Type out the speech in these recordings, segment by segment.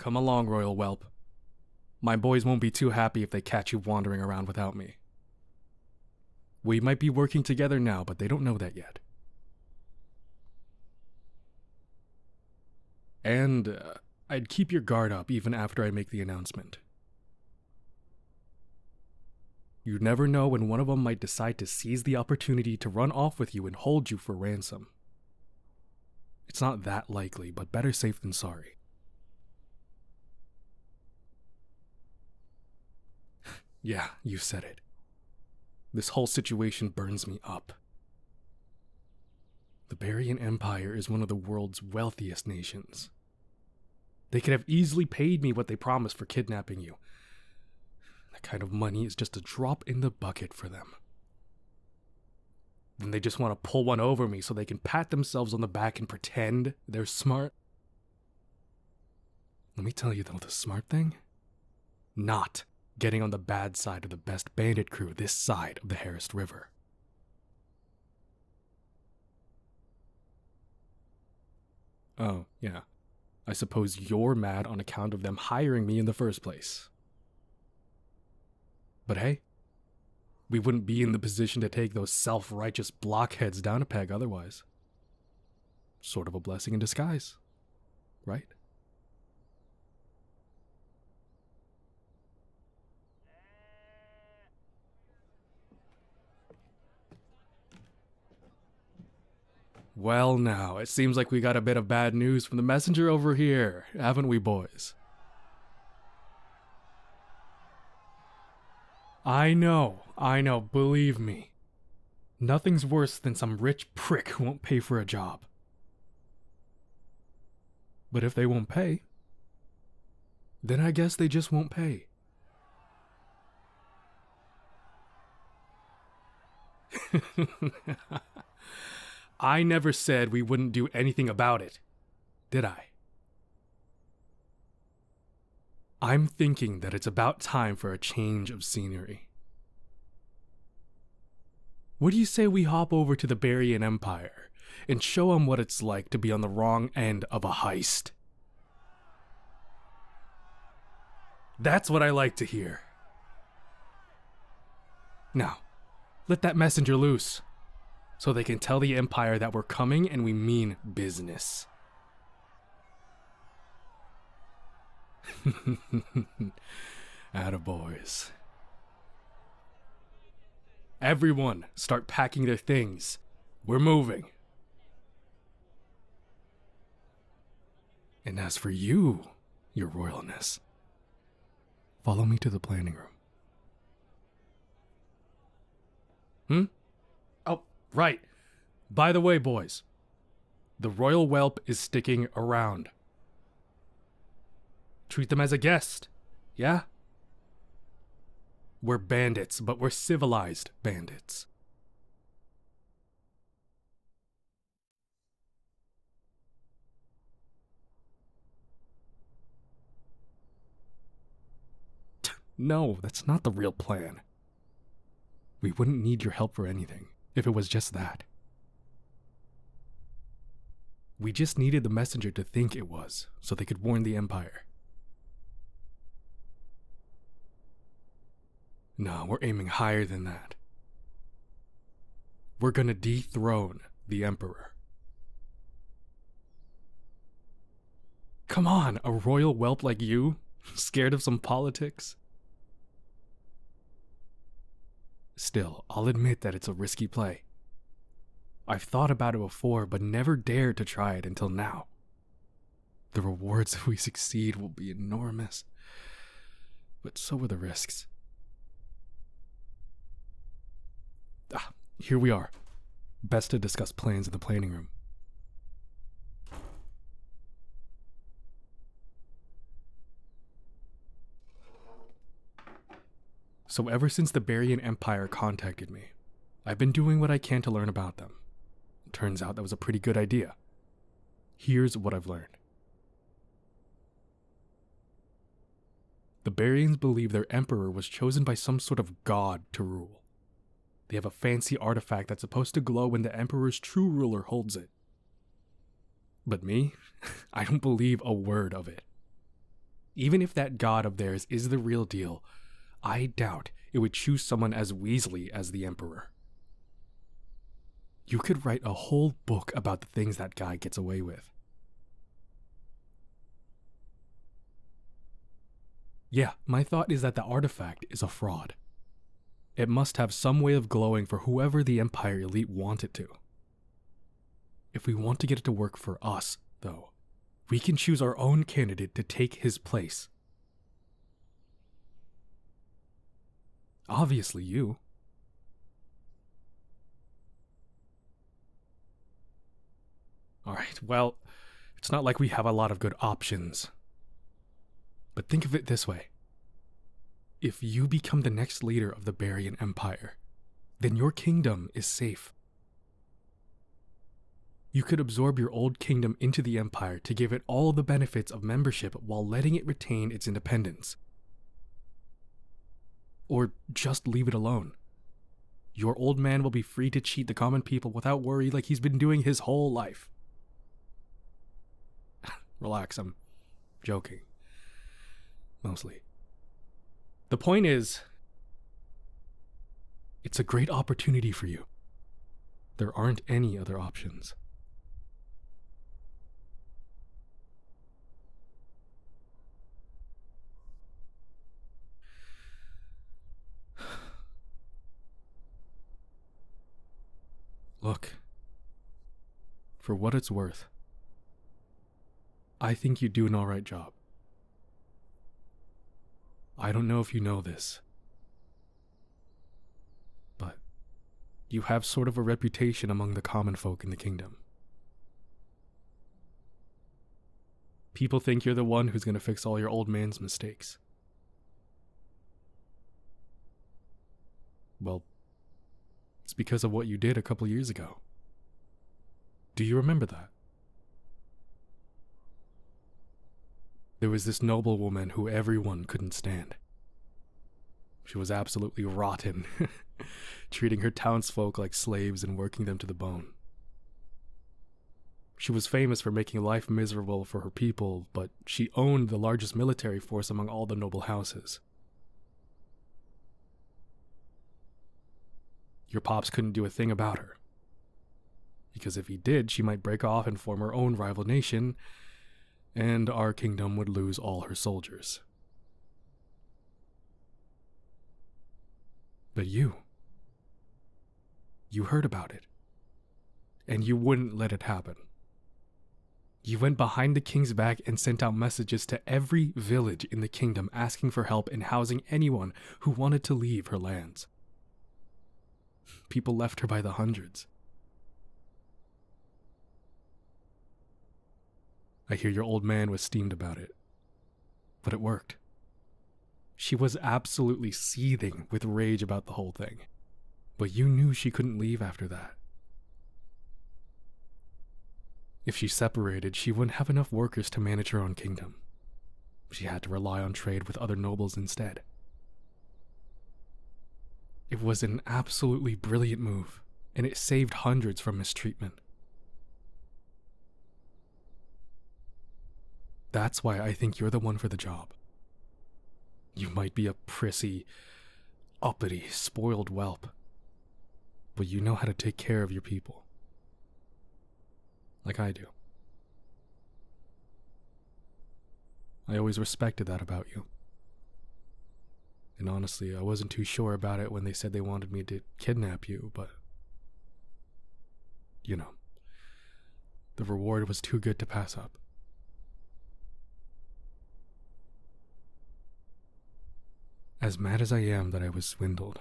Come along, royal whelp. My boys won't be too happy if they catch you wandering around without me. We might be working together now, but they don't know that yet. And I'd keep your guard up even after I make the announcement. You never know when one of them might decide to seize the opportunity to run off with you and hold you for ransom. It's not that likely, but better safe than sorry. Yeah, you said it. This whole situation burns me up. The Barian Empire is one of the world's wealthiest nations. They could have easily paid me what they promised for kidnapping you. That kind of money is just a drop in the bucket for them. Then they just want to pull one over me so they can pat themselves on the back and pretend they're smart. Let me tell you though, the smart thing? Not getting on the bad side of the best bandit crew this side of the Harris River. Oh, yeah. I suppose you're mad on account of them hiring me in the first place. But hey, we wouldn't be in the position to take those self-righteous blockheads down a peg otherwise. Sort of a blessing in disguise, right? Well now, it seems like we got a bit of bad news from the messenger over here, haven't we, boys? I know, believe me. Nothing's worse than some rich prick who won't pay for a job. But if they won't pay, then I guess they just won't pay. I never said we wouldn't do anything about it, did I? I'm thinking that it's about time for a change of scenery. What do you say we hop over to the Barian Empire and show them what it's like to be on the wrong end of a heist? That's what I like to hear. Now, let that messenger loose, so they can tell the Empire that we're coming and we mean business. Attaboys. Everyone, start packing their things. We're moving. And as for you, your royalness, follow me to the planning room. Oh, right. By the way, boys, the royal whelp is sticking around. Treat them as a guest, yeah? We're bandits, but we're civilized bandits. No, that's not the real plan. We wouldn't need your help for anything, if it was just that. We just needed the messenger to think it was, so they could warn the Empire. No, we're aiming higher than that. We're gonna dethrone the Emperor. Come on, a royal whelp like you? Scared of some politics? Still, I'll admit that it's a risky play. I've thought about it before, but never dared to try it until now. The rewards if we succeed will be enormous, but so are the risks. Here we are. Best to discuss plans in the planning room. So ever since the Barian Empire contacted me, I've been doing what I can to learn about them. Turns out that was a pretty good idea. Here's what I've learned. The Barians believe their emperor was chosen by some sort of god to rule. They have a fancy artifact that's supposed to glow when the emperor's true ruler holds it. But me? I don't believe a word of it. Even if that god of theirs is the real deal, I doubt it would choose someone as Weasley as the Emperor. You could write a whole book about the things that guy gets away with. Yeah, my thought is that the artifact is a fraud. It must have some way of glowing for whoever the Empire elite want it to. If we want to get it to work for us, though, we can choose our own candidate to take his place. Obviously you. Alright, well, it's not like we have a lot of good options. But think of it this way. If you become the next leader of the Barian Empire, then your kingdom is safe. You could absorb your old kingdom into the Empire to give it all the benefits of membership while letting it retain its independence. Or just leave it alone. Your old man will be free to cheat the common people without worry like he's been doing his whole life. Relax, I'm joking. Mostly. The point is, it's a great opportunity for you. There aren't any other options. Look, for what it's worth, I think you do an alright job. I don't know if you know this, but you have sort of a reputation among the common folk in the kingdom. People think you're the one who's going to fix all your old man's mistakes. Well, it's because of what you did a couple years ago. Do you remember that? There was this noble woman who everyone couldn't stand. She was absolutely rotten, treating her townsfolk like slaves and working them to the bone. She was famous for making life miserable for her people, but she owned the largest military force among all the noble houses. Your pops couldn't do a thing about her. Because if he did, she might break off and form her own rival nation, and our kingdom would lose all her soldiers. But you heard about it, and you wouldn't let it happen. You went behind the king's back and sent out messages to every village in the kingdom asking for help in housing anyone who wanted to leave her lands. People left her by the hundreds. I hear your old man was steamed about it, but it worked. She was absolutely seething with rage about the whole thing, but you knew she couldn't leave after that. If she separated, she wouldn't have enough workers to manage her own kingdom. She had to rely on trade with other nobles instead. It was an absolutely brilliant move, and it saved hundreds from mistreatment. That's why I think you're the one for the job. You might be a prissy, uppity, spoiled whelp, but you know how to take care of your people. Like I do. I always respected that about you. And honestly, I wasn't too sure about it when they said they wanted me to kidnap you, but you know, the reward was too good to pass up. As mad as I am that I was swindled,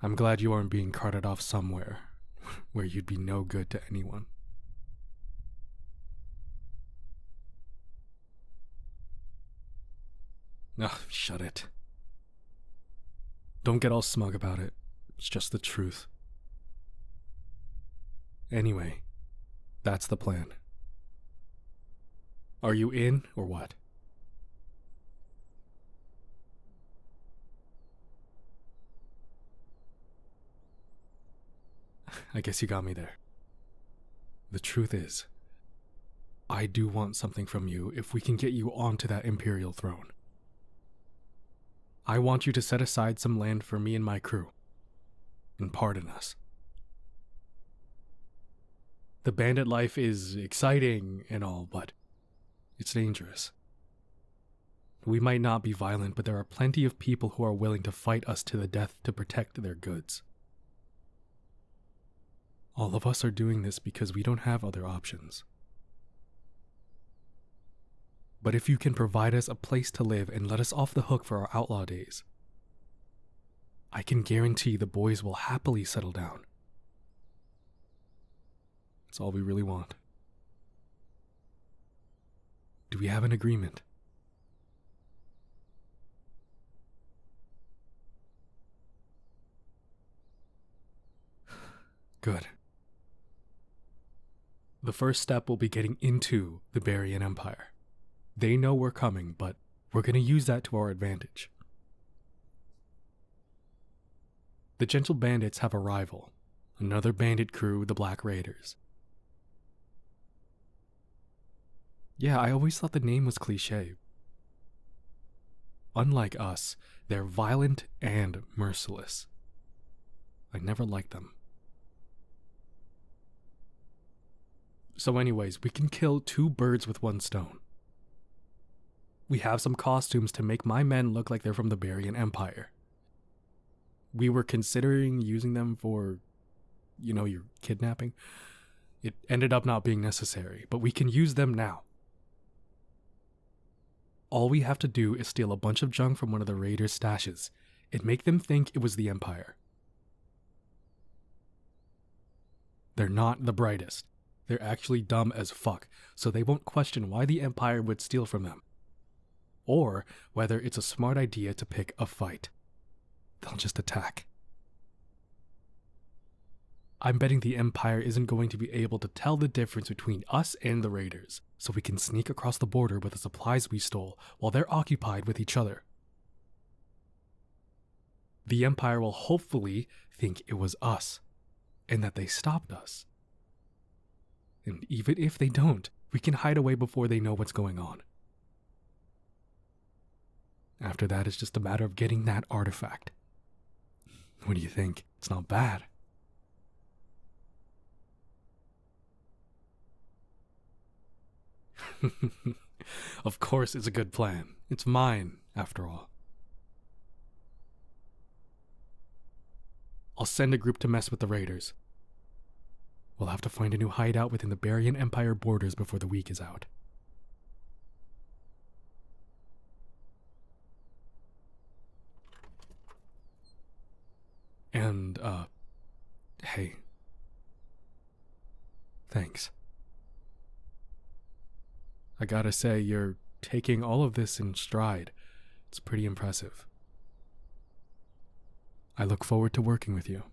I'm glad you aren't being carted off somewhere where you'd be no good to anyone. Ugh, shut it. Don't get all smug about it. It's just the truth. Anyway, that's the plan. Are you in or what? I guess you got me there. The truth is, I do want something from you if we can get you onto that Imperial throne. I want you to set aside some land for me and my crew, and pardon us. The bandit life is exciting and all, but it's dangerous. We might not be violent, but there are plenty of people who are willing to fight us to the death to protect their goods. All of us are doing this because we don't have other options. But if you can provide us a place to live and let us off the hook for our outlaw days, I can guarantee the boys will happily settle down. That's all we really want. Do we have an agreement? Good. The first step will be getting into the Barian Empire. They know we're coming, but we're going to use that to our advantage. The Gentle Bandits have a rival, another bandit crew, the Black Raiders. Yeah, I always thought the name was cliché. Unlike us, they're violent and merciless. I never liked them. So anyways, we can kill 2 birds with 1 stone. We have some costumes to make my men look like they're from the Barian Empire. We were considering using them for, your kidnapping. It ended up not being necessary, but we can use them now. All we have to do is steal a bunch of junk from one of the raiders' stashes and make them think it was the Empire. They're not the brightest. They're actually dumb as fuck, so they won't question why the Empire would steal from them, or whether it's a smart idea to pick a fight. They'll just attack. I'm betting the Empire isn't going to be able to tell the difference between us and the raiders, so we can sneak across the border with the supplies we stole while they're occupied with each other. The Empire will hopefully think it was us, and that they stopped us. And even if they don't, we can hide away before they know what's going on. After that, it's just a matter of getting that artifact. What do you think? It's not bad. Of course it's a good plan. It's mine, after all. I'll send a group to mess with the raiders. We'll have to find a new hideout within the Barian Empire borders before the week is out. And, hey. Thanks. I gotta say, you're taking all of this in stride. It's pretty impressive. I look forward to working with you.